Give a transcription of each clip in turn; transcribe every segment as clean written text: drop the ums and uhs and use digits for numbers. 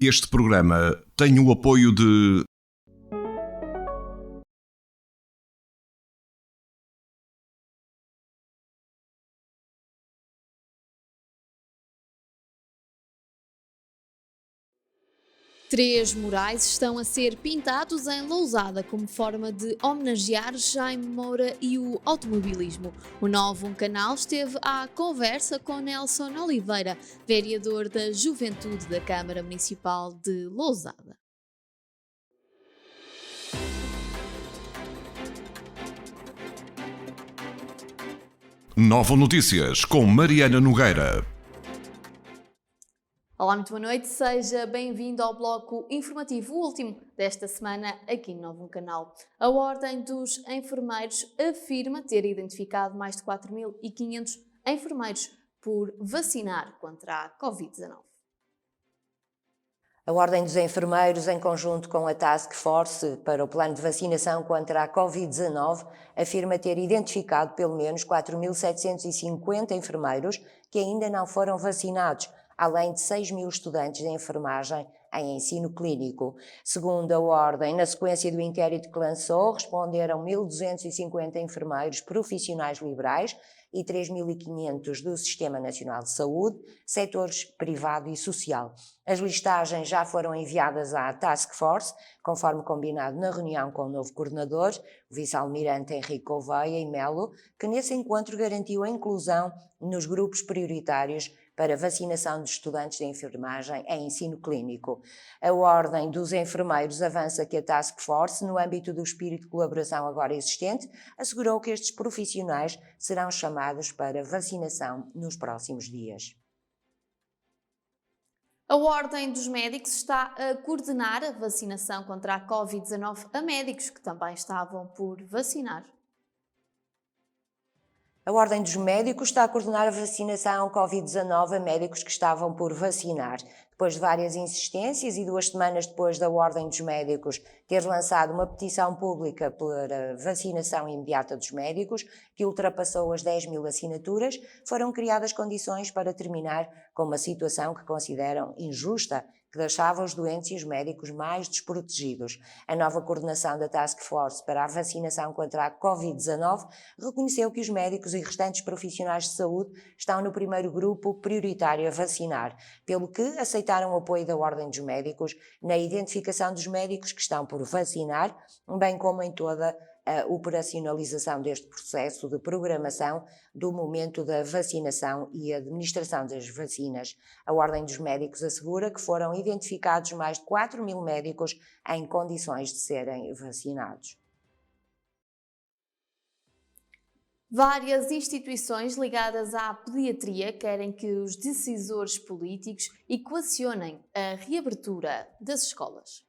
Este programa tem o apoio de... Três murais estão a ser pintados em Lousada como forma de homenagear Jaime Moura e o automobilismo. O Novo Canal esteve à conversa com Nelson Oliveira, vereador da Juventude da Câmara Municipal de Lousada. Novo Notícias, com Mariana Nogueira. Olá, muito boa noite, seja bem-vindo ao bloco informativo, o último desta semana aqui no Novo Canal. A Ordem dos Enfermeiros afirma ter identificado mais de 4.500 enfermeiros por vacinar contra a Covid-19. A Ordem dos Enfermeiros, em conjunto com a Task Force para o Plano de Vacinação contra a Covid-19, afirma ter identificado pelo menos 4.750 enfermeiros que ainda não foram vacinados, além de 6.000 estudantes de enfermagem em ensino clínico. Segundo a Ordem, na sequência do inquérito que lançou, responderam 1.250 enfermeiros profissionais liberais e 3.500 do Sistema Nacional de Saúde, setores privado e social. As listagens já foram enviadas à Task Force, conforme combinado na reunião com o novo coordenador, o vice-almirante Henrique Gouveia e Melo, que nesse encontro garantiu a inclusão nos grupos prioritários para vacinação de estudantes de enfermagem em ensino clínico. A Ordem dos Enfermeiros avança que a Task Force, no âmbito do espírito de colaboração agora existente, assegurou que estes profissionais serão chamados para vacinação nos próximos dias. A Ordem dos Médicos está a coordenar a vacinação contra a Covid-19 a médicos que também estavam por vacinar. A Ordem dos Médicos está a coordenar a vacinação Covid-19 a médicos que estavam por vacinar. Depois de várias insistências e 2 semanas depois da Ordem dos Médicos ter lançado uma petição pública para vacinação imediata dos médicos, que ultrapassou as 10.000 assinaturas, foram criadas condições para terminar com uma situação que consideram injusta, que deixava os doentes e os médicos mais desprotegidos. A nova coordenação da Task Force para a vacinação contra a Covid-19 reconheceu que os médicos e restantes profissionais de saúde estão no primeiro grupo prioritário a vacinar, pelo que aceitaram o apoio da Ordem dos Médicos na identificação dos médicos que estão por vacinar, bem como em toda a operacionalização deste processo de programação do momento da vacinação e administração das vacinas. A Ordem dos Médicos assegura que foram identificados mais de 4.000 médicos em condições de serem vacinados. Várias instituições ligadas à pediatria querem que os decisores políticos equacionem a reabertura das escolas.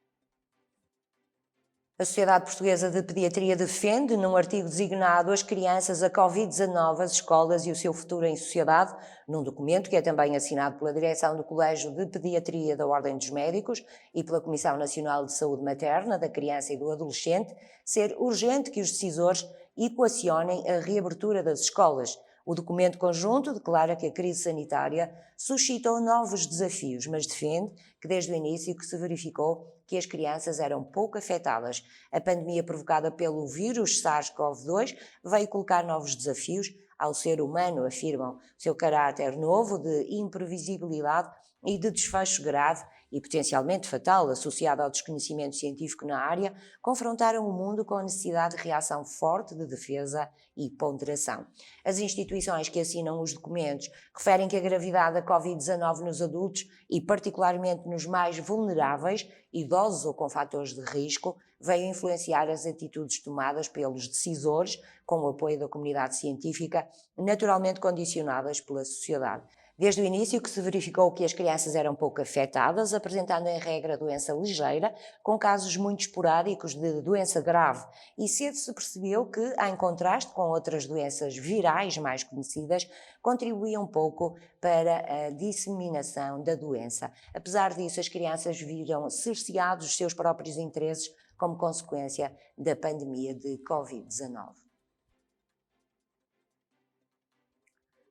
A Sociedade Portuguesa de Pediatria defende, num artigo designado As Crianças, a Covid-19, as Escolas e o seu Futuro em Sociedade, num documento que é também assinado pela Direção do Colégio de Pediatria da Ordem dos Médicos e pela Comissão Nacional de Saúde Materna, da Criança e do Adolescente, ser urgente que os decisores equacionem a reabertura das escolas. O documento conjunto declara que a crise sanitária suscitou novos desafios, mas defende que desde o início que se verificou que as crianças eram pouco afetadas. A pandemia provocada pelo vírus SARS-CoV-2 veio colocar novos desafios ao ser humano, afirmam. O seu caráter novo de imprevisibilidade e de desfecho grave e potencialmente fatal, associado ao desconhecimento científico na área, confrontaram o mundo com a necessidade de reação forte de defesa e ponderação. As instituições que assinam os documentos referem que a gravidade da Covid-19 nos adultos e particularmente nos mais vulneráveis, idosos ou com fatores de risco, veio influenciar as atitudes tomadas pelos decisores, com o apoio da comunidade científica, naturalmente condicionadas pela sociedade. Desde o início que se verificou que as crianças eram pouco afetadas, apresentando em regra doença ligeira, com casos muito esporádicos de doença grave, e cedo se percebeu que, em contraste com outras doenças virais mais conhecidas, contribuíam pouco para a disseminação da doença. Apesar disso, as crianças viram cerceados os seus próprios interesses como consequência da pandemia de Covid-19.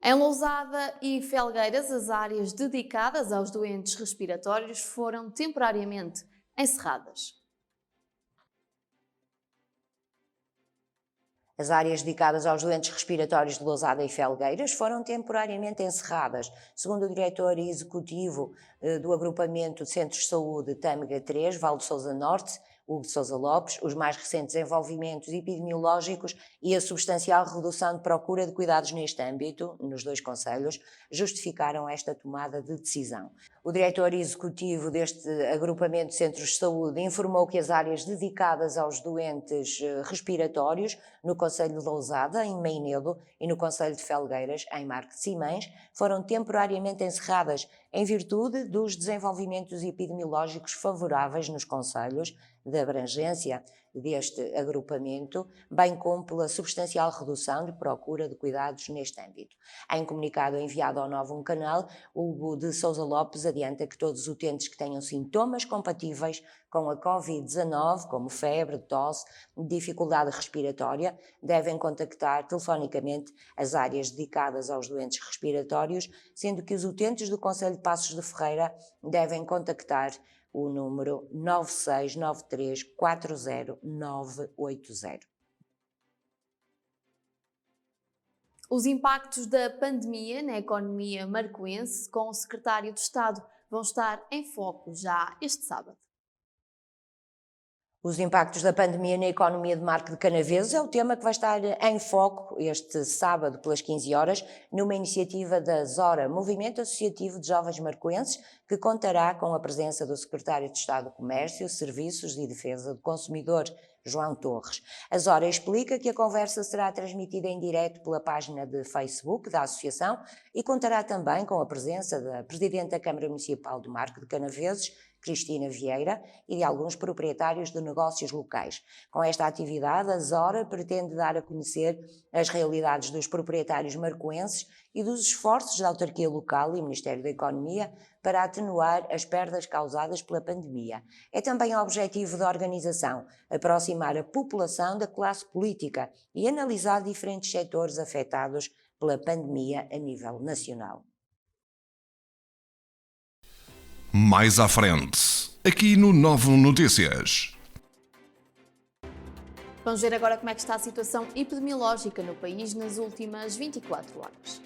Em Lousada e Felgueiras, as áreas dedicadas aos doentes respiratórios foram temporariamente encerradas. As áreas dedicadas aos doentes respiratórios de Lousada e Felgueiras foram temporariamente encerradas. Segundo o diretor executivo do agrupamento de centros de saúde Tâmega 3, Val de Sousa Norte, Hugo de Sousa Lopes, os mais recentes desenvolvimentos epidemiológicos e a substancial redução de procura de cuidados neste âmbito, nos dois concelhos, justificaram esta tomada de decisão. O diretor executivo deste agrupamento de centros de saúde informou que as áreas dedicadas aos doentes respiratórios no concelho de Lousada, em Meinedo, e no concelho de Felgueiras, em Marque de Simães, foram temporariamente encerradas em virtude dos desenvolvimentos epidemiológicos favoráveis nos concelhos de abrangência deste agrupamento, bem como pela substancial redução de procura de cuidados neste âmbito. Em comunicado enviado ao 91 Canal, Hugo de Sousa Lopes adianta que todos os utentes que tenham sintomas compatíveis com a Covid-19, como febre, tosse, dificuldade respiratória, devem contactar telefonicamente as áreas dedicadas aos doentes respiratórios, sendo que os utentes do concelho de Passos de Ferreira devem contactar o número 9693 40980. Os impactos da pandemia na economia marcoense com o secretário de Estado vão estar em foco já este sábado. Os impactos da pandemia na economia de Marque de Canaveses é o tema que vai estar em foco este sábado pelas 15 horas, numa iniciativa da Zora, Movimento Associativo de Jovens Marcoenses, que contará com a presença do Secretário de Estado do Comércio, Serviços e Defesa do Consumidor, João Torres. A Zora explica que a conversa será transmitida em direto pela página de Facebook da Associação e contará também com a presença da Presidente da Câmara Municipal de Marque de Canaveses, Cristina Vieira, e de alguns proprietários de negócios locais. Com esta atividade, a Zora pretende dar a conhecer as realidades dos proprietários marcoenses e dos esforços da autarquia local e Ministério da Economia para atenuar as perdas causadas pela pandemia. É também o objetivo da organização aproximar a população da classe política e analisar diferentes setores afetados pela pandemia a nível nacional. Mais à frente, aqui no 91 Notícias. Vamos ver agora como é que está a situação epidemiológica no país nas últimas 24 horas.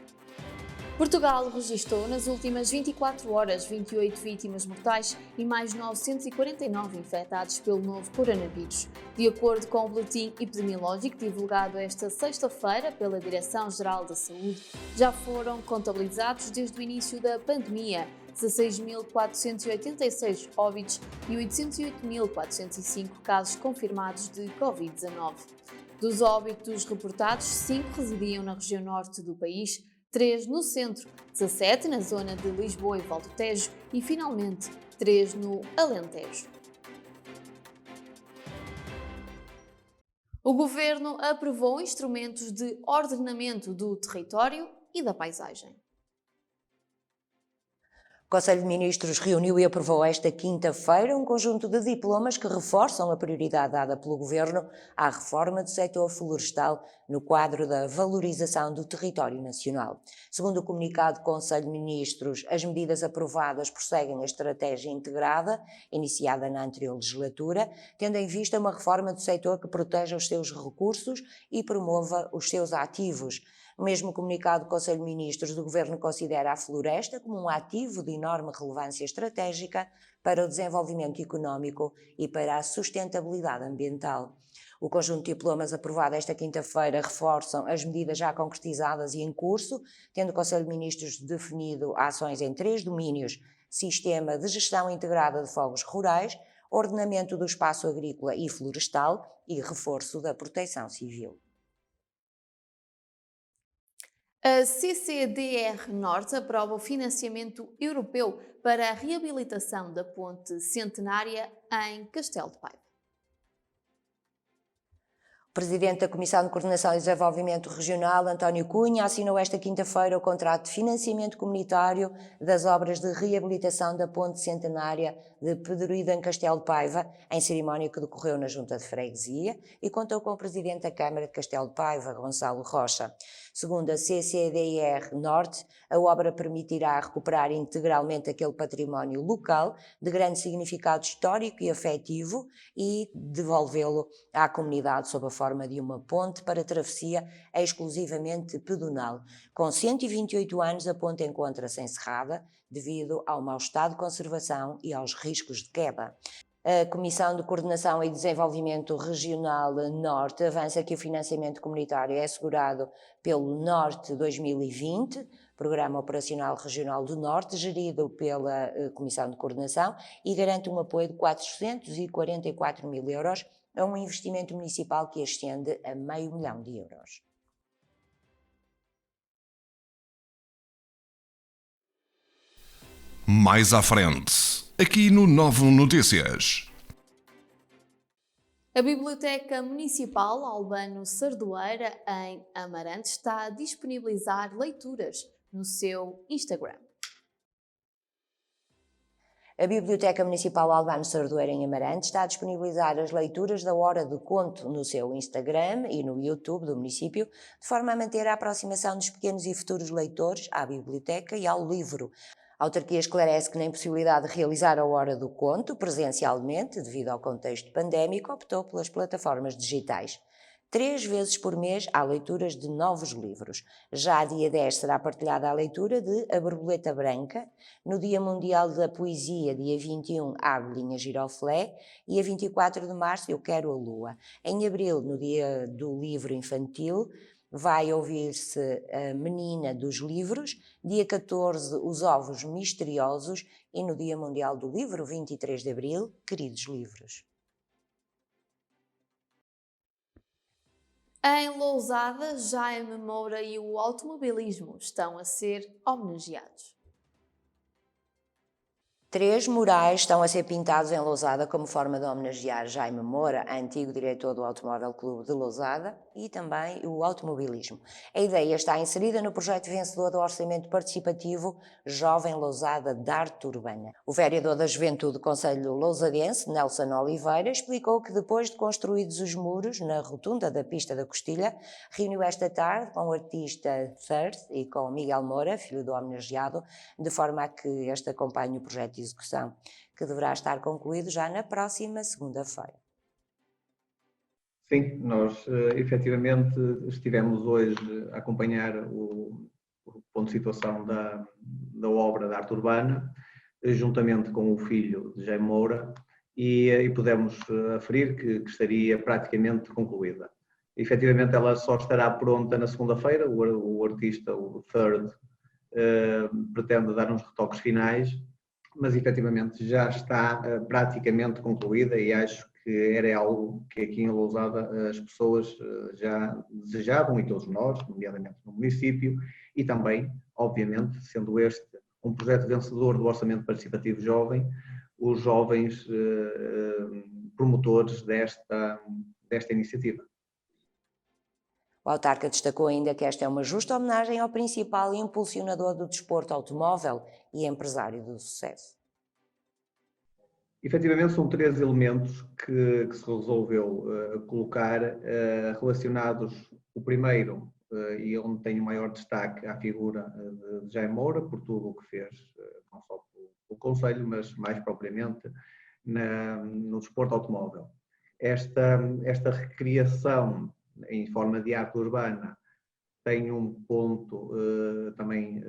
Portugal registrou nas últimas 24 horas 28 vítimas mortais e mais 949 infectados pelo novo coronavírus. De acordo com o boletim epidemiológico divulgado esta sexta-feira pela Direção-Geral da Saúde, já foram contabilizados desde o início da pandemia 16.486 óbitos e 808.405 casos confirmados de Covid-19. Dos óbitos reportados, 5 residiam na região norte do país, 3 no centro, 17 na zona de Lisboa e Val do Tejo e, finalmente, 3 no Alentejo. O Governo aprovou instrumentos de ordenamento do território e da paisagem. O Conselho de Ministros reuniu e aprovou esta quinta-feira um conjunto de diplomas que reforçam a prioridade dada pelo Governo à reforma do setor florestal no quadro da valorização do território nacional. Segundo o comunicado do Conselho de Ministros, as medidas aprovadas prosseguem a estratégia integrada, iniciada na anterior legislatura, tendo em vista uma reforma do setor que proteja os seus recursos e promova os seus ativos. O mesmo comunicado do Conselho de Ministros do Governo considera a floresta como um ativo de enorme relevância estratégica para o desenvolvimento económico e para a sustentabilidade ambiental. O conjunto de diplomas aprovado esta quinta-feira reforçam as medidas já concretizadas e em curso, tendo o Conselho de Ministros definido ações em 3 domínios: sistema de gestão integrada de fogos rurais, ordenamento do espaço agrícola e florestal e reforço da proteção civil. A CCDR Norte aprova o financiamento europeu para a reabilitação da ponte centenária em Castelo de Paiva. O Presidente da Comissão de Coordenação e Desenvolvimento Regional, António Cunha, assinou esta quinta-feira o contrato de financiamento comunitário das obras de reabilitação da ponte centenária de Pedroída em Castelo de Paiva, em cerimónia que decorreu na Junta de Freguesia, e contou com o Presidente da Câmara de Castelo de Paiva, Gonçalo Rocha. Segundo a CCDR Norte, a obra permitirá recuperar integralmente aquele património local de grande significado histórico e afetivo e devolvê-lo à comunidade sob a forma de uma ponte para travessia exclusivamente pedonal. Com 128 anos, a ponte encontra-se encerrada devido ao mau estado de conservação e aos riscos de queda. A Comissão de Coordenação e Desenvolvimento Regional Norte avança que o financiamento comunitário é assegurado pelo Norte 2020, Programa Operacional Regional do Norte, gerido pela Comissão de Coordenação, e garante um apoio de 444 mil euros a um investimento municipal que ascende a €500 mil. Mais à frente, aqui no 9 Notícias. A Biblioteca Municipal Albano Sardoeira, em Amarante, está a disponibilizar leituras no seu Instagram. A Biblioteca Municipal Albano Sardoeira, em Amarante, está a disponibilizar as leituras da Hora do Conto no seu Instagram e no YouTube do município, de forma a manter a aproximação dos pequenos e futuros leitores à biblioteca e ao livro. A autarquia esclarece que, na impossibilidade de realizar a Hora do Conto presencialmente, devido ao contexto pandémico, optou pelas plataformas digitais. 3 vezes por mês há leituras de novos livros. Já dia 10 será partilhada a leitura de A Borboleta Branca. No Dia Mundial da Poesia, dia 21, há a Abelhinha Giroflé. E a 24 de março, Eu Quero a Lua. Em abril, no Dia do Livro Infantil, vai ouvir-se a Menina dos Livros. Dia 14, Os Ovos Misteriosos. E no Dia Mundial do Livro, 23 de abril, Queridos Livros. Em Lousada, Jaime Moura e o automobilismo estão a ser homenageados. 3 murais estão a ser pintados em Lousada como forma de homenagear Jaime Moura, antigo diretor do Automóvel Clube de Lousada, e também o automobilismo. A ideia está inserida no projeto vencedor do Orçamento Participativo Jovem Lousada de Arte Urbana. O vereador da Juventude do Concelho Lousadense, Nelson Oliveira, explicou que depois de construídos os muros na rotunda da Pista da Costilha, reuniu esta tarde com o artista Third e com Miguel Moura, filho do homenageado, de forma a que este acompanhe o projeto de execução, que deverá estar concluído já na próxima segunda-feira. Sim, nós efetivamente estivemos hoje a acompanhar o ponto de situação da obra da arte urbana, juntamente com o filho de Jaime Moura, e pudemos aferir que estaria praticamente concluída. Efetivamente ela só estará pronta na segunda-feira, o artista, o Third, pretende dar uns retoques finais, mas efetivamente já está praticamente concluída, e acho que era algo que aqui em Lousada as pessoas já desejavam, e todos nós, nomeadamente no município, e também, obviamente, sendo este um projeto vencedor do Orçamento Participativo Jovem, os jovens promotores desta iniciativa. O autarca destacou ainda que esta é uma justa homenagem ao principal impulsionador do desporto automóvel e empresário do sucesso. Efetivamente são 3 elementos que se resolveu colocar relacionados, o primeiro, e onde tem o maior destaque, à figura de Jaime Moura, por tudo o que fez, não só pelo Concelho, mas mais propriamente no desporto automóvel. Esta recriação em forma de arte urbana tem um ponto também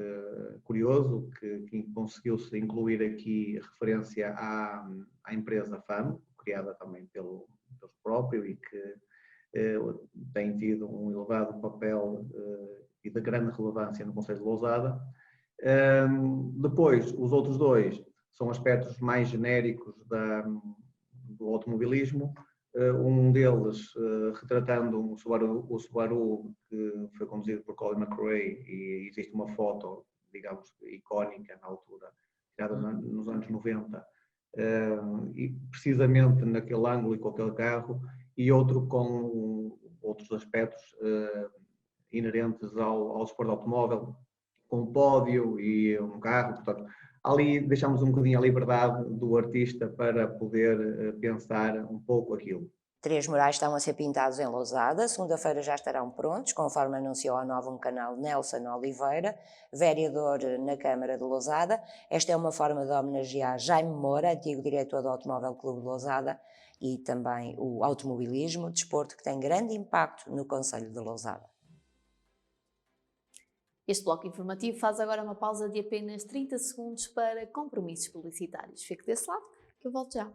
curioso, que conseguiu-se incluir aqui referência à empresa FAM, criada também pelo próprio, e que tem tido um elevado papel e de grande relevância no Concelho de Lousada. Depois, os outros 2 são aspectos mais genéricos do automobilismo. Um deles retratando o Subaru que foi conduzido por Colin McRae, e existe uma foto, digamos, icónica na altura, tirada nos anos 90, e precisamente naquele ângulo e com aquele carro, e outro com outros aspectos inerentes ao desporto automóvel, com um pódio e um carro. Portanto, ali deixamos um bocadinho a liberdade do artista para poder pensar um pouco aquilo. 3 murais estão a ser pintados em Lousada. Segunda-feira já estarão prontos, conforme anunciou ao Novo Canal Nelson Oliveira, vereador na Câmara de Lousada. Esta é uma forma de homenagear Jaime Moura, antigo diretor do Automóvel Clube de Lousada, e também o automobilismo, desporto que tem grande impacto no concelho de Lousada. Este bloco informativo faz agora uma pausa de apenas 30 segundos para compromissos publicitários. Fique desse lado, que eu volto já.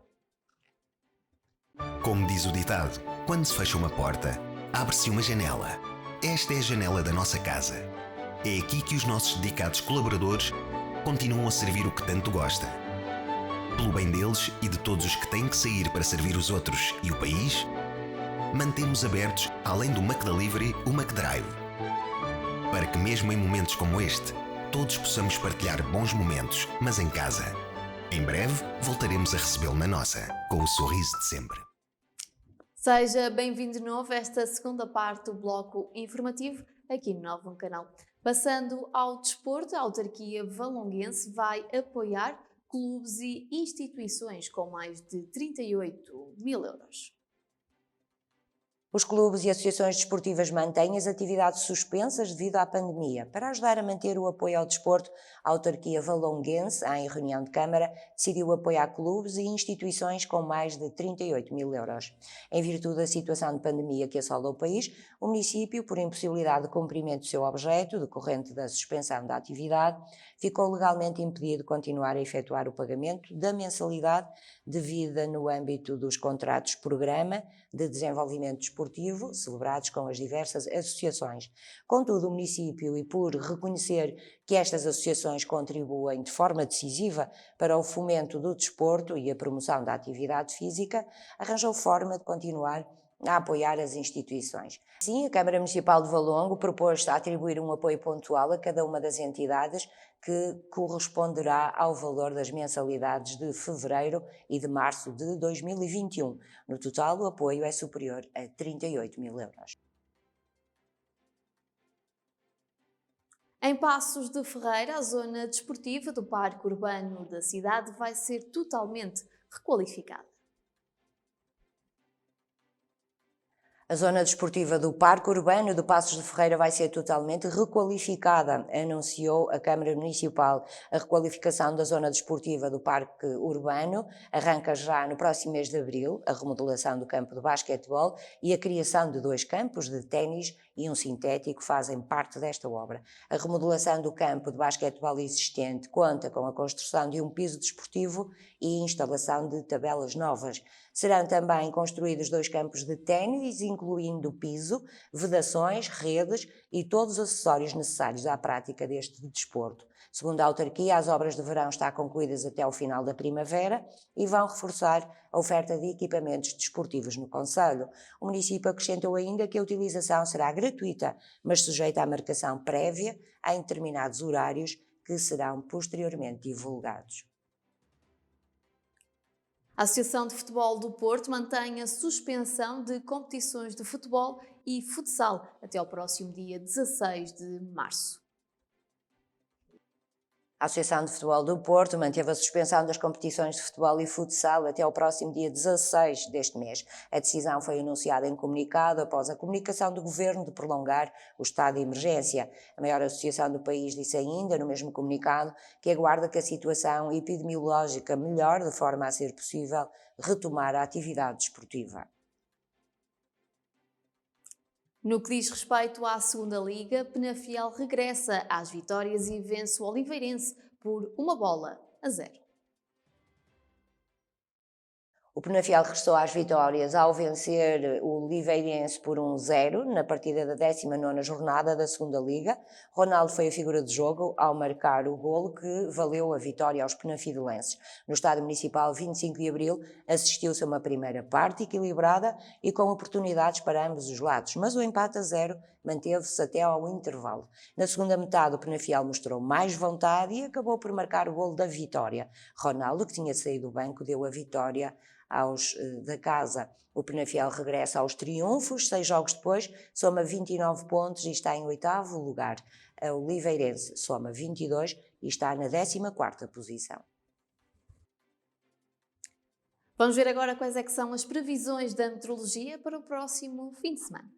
Como diz o ditado, quando se fecha uma porta, abre-se uma janela. Esta é a janela da nossa casa. É aqui que os nossos dedicados colaboradores continuam a servir o que tanto gosta. Pelo bem deles e de todos os que têm que sair para servir os outros e o país, mantemos abertos, além do McDelivery, o McDrive. Para que mesmo em momentos como este, todos possamos partilhar bons momentos, mas em casa. Em breve, voltaremos a recebê-lo na nossa, com o sorriso de sempre. Seja bem-vindo de novo a esta segunda parte do bloco informativo aqui no Novo Canal. Passando ao desporto, a autarquia valonguense vai apoiar clubes e instituições com mais de 38 mil euros. Os clubes e associações desportivas mantêm as atividades suspensas devido à pandemia. Para ajudar a manter o apoio ao desporto, a autarquia valonguense, em reunião de Câmara, decidiu apoiar clubes e instituições com mais de 38 mil euros. Em virtude da situação de pandemia que assola o país, o município, por impossibilidade de cumprimento do seu objeto, decorrente da suspensão da atividade, ficou legalmente impedido de continuar a efetuar o pagamento da mensalidade devida no âmbito dos contratos programa de desenvolvimento desportivo celebrados com as diversas associações. Contudo, o município, e por reconhecer que estas associações contribuem de forma decisiva para o fomento do desporto e a promoção da atividade física, arranjou forma de continuar a apoiar as instituições. Assim, a Câmara Municipal de Valongo propôs atribuir um apoio pontual a cada uma das entidades que corresponderá ao valor das mensalidades de fevereiro e de março de 2021. No total, o apoio é superior a 38 mil euros. Em Passos de Ferreira, a zona desportiva do Parque Urbano da cidade vai ser totalmente requalificada. A zona desportiva do Parque Urbano de Passos de Ferreira vai ser totalmente requalificada, anunciou a Câmara Municipal. A requalificação da zona desportiva do Parque Urbano arranca já no próximo mês de abril. A remodelação do campo de basquetebol e a criação de 2 campos de ténis e um sintético fazem parte desta obra. A remodelação do campo de basquetebol existente conta com a construção de um piso desportivo e instalação de tabelas novas. Serão também construídos 2 campos de ténis, incluindo piso, vedações, redes e todos os acessórios necessários à prática deste desporto. Segundo a autarquia, as obras de verão estão concluídas até ao final da primavera e vão reforçar a oferta de equipamentos desportivos no concelho. O município acrescentou ainda que a utilização será gratuita, mas sujeita à marcação prévia em determinados horários que serão posteriormente divulgados. A Associação de Futebol do Porto mantém a suspensão de competições de futebol e futsal até ao próximo dia 16 de março. A Associação de Futebol do Porto manteve a suspensão das competições de futebol e futsal até ao próximo dia 16 deste mês. A decisão foi anunciada em comunicado após a comunicação do Governo de prolongar o estado de emergência. A maior associação do país disse ainda, no mesmo comunicado, que aguarda que a situação epidemiológica melhore de forma a ser possível retomar a atividade desportiva. No que diz respeito à segunda Liga, Penafiel regressa às vitórias e vence o Oliveirense por 1-0. O Penafiel regressou às vitórias ao vencer o Oliveirense por 1-0 na partida da 19ª jornada da segunda Liga. Ronaldo foi a figura de jogo ao marcar o golo que valeu a vitória aos penafidelenses. No Estádio Municipal 25 de Abril assistiu-se a uma primeira parte equilibrada e com oportunidades para ambos os lados, mas o empate a 0 manteve-se até ao intervalo. Na segunda metade o Penafiel mostrou mais vontade e acabou por marcar o golo da vitória. Ronaldo, que tinha saído do banco, deu a vitória aos da casa. O Penafiel regressa aos triunfos, 6 jogos depois, soma 29 pontos e está em 8º lugar. A Oliveirense soma 22 e está na 14ª posição. Vamos ver agora quais é que são as previsões da meteorologia para o próximo fim de semana.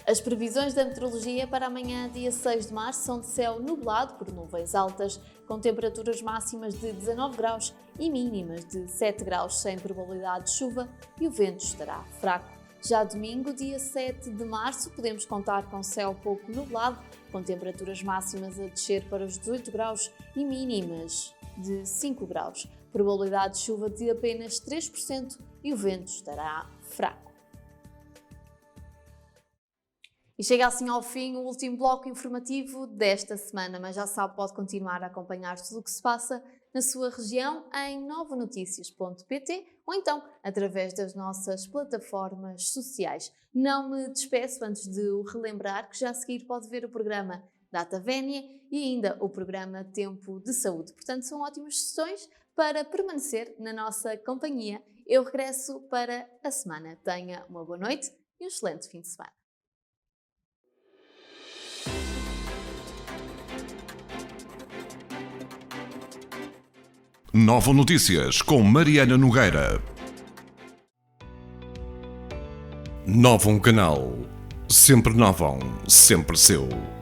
As previsões da meteorologia para amanhã, dia 6 de março, são de céu nublado por nuvens altas, com temperaturas máximas de 19 graus e mínimas de 7 graus, sem probabilidade de chuva, e o vento estará fraco. Já domingo, dia 7 de março, podemos contar com céu pouco nublado, com temperaturas máximas a descer para os 18 graus e mínimas de 5 graus. Probabilidade de chuva de apenas 3% e o vento estará fraco. E chega assim ao fim o último bloco informativo desta semana, mas já sabe, pode continuar a acompanhar tudo o que se passa na sua região em novonoticias.pt ou então através das nossas plataformas sociais. Não me despeço antes de o relembrar que já a seguir pode ver o programa Data Vénia e ainda o programa Tempo de Saúde. Portanto, são ótimas sugestões para permanecer na nossa companhia. Eu regresso para a semana. Tenha uma boa noite e um excelente fim de semana. Novo Notícias com Mariana Nogueira. Novo Canal. Sempre novo, sempre seu.